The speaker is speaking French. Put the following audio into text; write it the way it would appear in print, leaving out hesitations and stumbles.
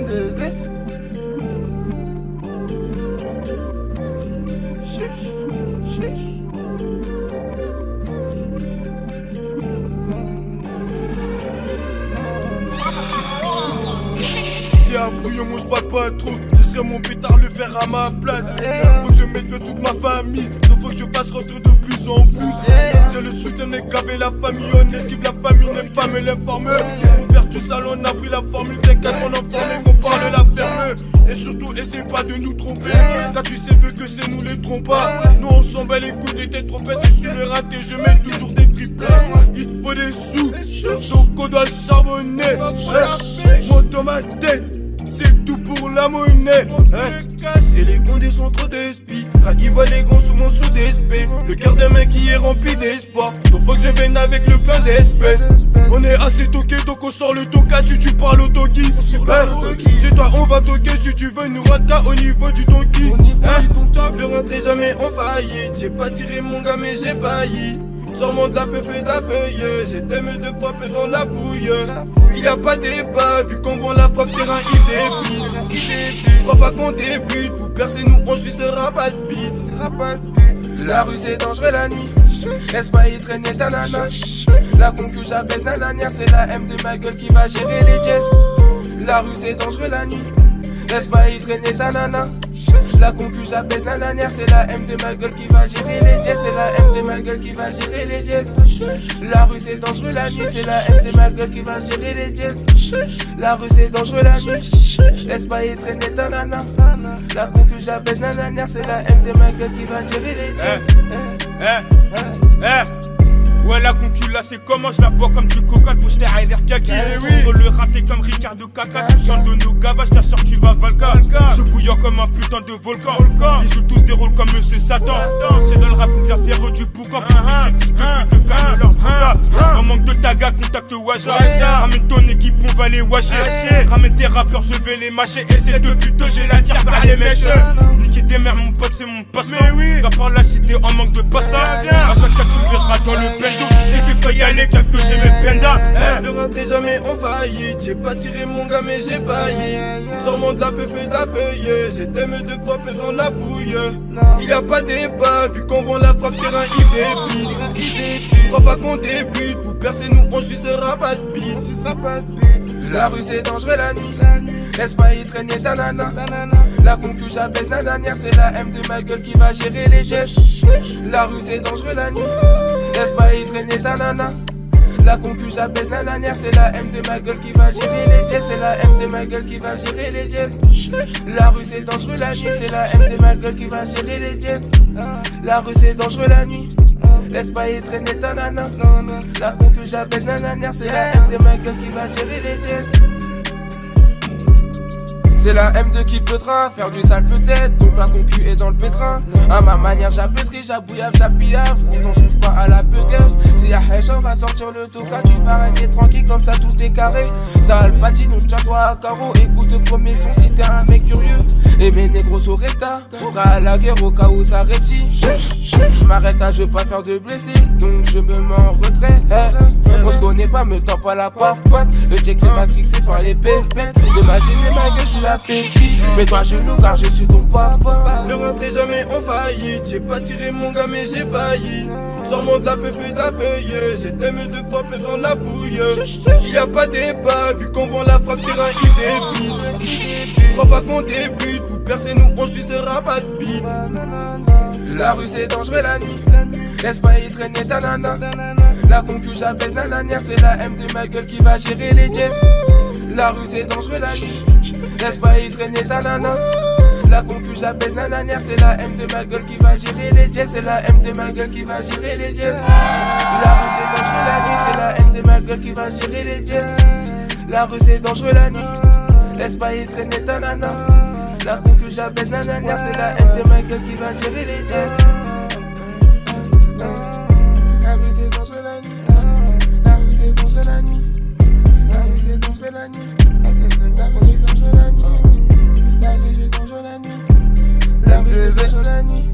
M2S. Si à brouillon moi je parle pas trop, ce serait mon pétard le faire à ma place. Faut que je mette bien toute ma famille, donc faut que je fasse rentrer de plus en plus. J'ai le soutien des gars et la famille, on esquive la famille, les femmes et les femmes. Pour faire du sale on a pris la formule, t'inquiète on en forme et qu'on parle la ferme. Et surtout essaie pas de nous tromper, ça tu sais peu que c'est nous les trompas. Nous on s'en va l'écouter tes trompettes et sur les ratés je mets toujours des triplets. Il te faut des sous, donc on doit charbonner. Moi dans ma tête, c'est tout pour la monnaie. Et les condés sont trop d'esprit, quand ils voient les grands souvent sous d'esprit. Le cœur des mecs qui est rempli d'espoir, donc faut que je vienne avec le plein d'espèces. On est assez toqué donc on sort le toka si tu parles au toki. Chez toi on va toquer si tu veux nous rater au niveau du tonki. Le rêve n'est jamais en faillite, j'ai pas tiré mon gars mais j'ai failli. Sors-moi de la peuf et de la feuille, j'étais mieux de frapper dans la fouille. Il y a pas débat, vu qu'on vend la frappe terrain il débite. Crois pas qu'on débute, pour percer nous on suit ce rabat de bite. La rue c'est dangereux la nuit, laisse pas y traîner ta nana. La concu j'abaisse nananière, c'est la M de ma gueule qui va gérer les jazz. La rue c'est dangereux la nuit, laisse pas y traîner ta nana. La concu j'abaisse nananière, c'est la M de ma gueule qui va gérer les jazz. C'est la M de ma gueule qui va gérer les jazz. La rue c'est dangereux la nuit, c'est la M de ma gueule qui va gérer les jazz. La rue c'est dangereux la nuit, laisse pas y traîner ta nana. La concu j'abaisse nananière, c'est la M de ma gueule qui va gérer les jazz. Ouais la concu là c'est comment je la bois comme du coca, le poster à l'air kaki. Sur le raté comme Ricardo Caca, tu chantes de nos gavages, ta soeur tu vas Valka. Je bouillant comme un putain de volcan. Ils jouent tous des rôles comme Monsieur Satan. C'est dans le rap qu'on vient faire du boucan pour que ces fils de pute ferment leur bouca. En manque de taga, contacte Waja. Ramène ton équipe, on va les washer. Ramène tes rappeurs, je vais les mâcher. Et ces deux putes, j'ai la tire par les mèches. Niquer des mères, mon pote, c'est mon passe-temps. Va par la cité en manque de pasta. À chaque cas, tu verras dans le bendo. C'est que quand y'a les caves que j'ai mes penda. Le rap n'est jamais en faillite, j'ai pas tiré mon gars mais j'ai failli. Sors-moi de la peuf et de la feuille, j'étais mieux de frapper dans la fouille. Il y a pas débat, vu qu'on vend la frappe terrain il débite. Crois pas qu'on débute, pour percer nous on suit ce rabat de bite. La rue c'est dangereux la nuit, laisse pas y traîner ta nana. La concu j'abaisse nananière, c'est la M de ma gueule qui va gérer les jazz. La rue c'est dangereux la nuit, laisse pas y traîner ta nana. La concu j'abaisse nananière, c'est la M de ma gueule qui va gérer les jazz. C'est la M de ma gueule qui va gérer les jazz. La rue c'est dangereux la nuit, c'est la M de ma gueule qui va gérer les jazz. La rue c'est dangereux la nuit, laisse pas y traîner ta nana. La concu j'abaisse nananière, c'est la M de ma gueule qui va gérer les jazz. C'est la M2 qui peut-tra, faire du sale peut-être, donc la concu est dans le pétrin. À ma manière j'appétris, j'abouillave, j'appillave, on joue pas à la peugave. Si y'a Hesh on va sortir le toka, tu vas rester tranquille comme ça tout est carré. Ça le patine, tiens-toi à carreau, écoute le premier son si t'es un mec curieux. Et mes négros soreta, prêt à la guerre au cas où ça rétit. J'm'arrête à je veux pas faire de blessés, donc je me mets en retrait. On se connaît pas, me tends pas la papote. Le check c'est matrixé par les pépettes. De ma gêne ma gueule, je suis la pépite. Mets-toi à genoux car je suis ton papa. Le rap n'est jamais en faillite, j'ai pas tiré mon gars mais j'ai failli. Sors-moi de la peuf et de la feuille, j'étais mieux de frapper dans la fouille. Il y a pas débat, vu qu'on vend la frappe terrain il débite. Crois pas qu'on débute, pour percer nous on suit ce rabat de bite. La rue c'est dangereux la nuit, laisse pas y traîner ta nana. La concu j'abaisse nananière, c'est la M de ma gueule qui va gérer les jazz. La rue c'est dangereux la nuit, laisse pas y traîner ta nana. La concu j'abaisse nananière, c'est la M de ma gueule qui va gérer les jazz. C'est la M de ma gueule qui va gérer les jazz. La rue c'est dangereux la nuit, c'est la M de ma gueule qui va gérer les jazz. La rue c'est dangereux la nuit, laisse pas y traîner ta nana. La concu j'abaisse nananière, c'est la M de ma gueule qui va gérer les jazz. La rue c'est dangereux la nuit, la rue c'est dangereux la nuit, la rue c'est dangereux la nuit, la rue c'est dangereux la nuit, la rue c'est dangereux la nuit, la rue c'est dangereux la nuit.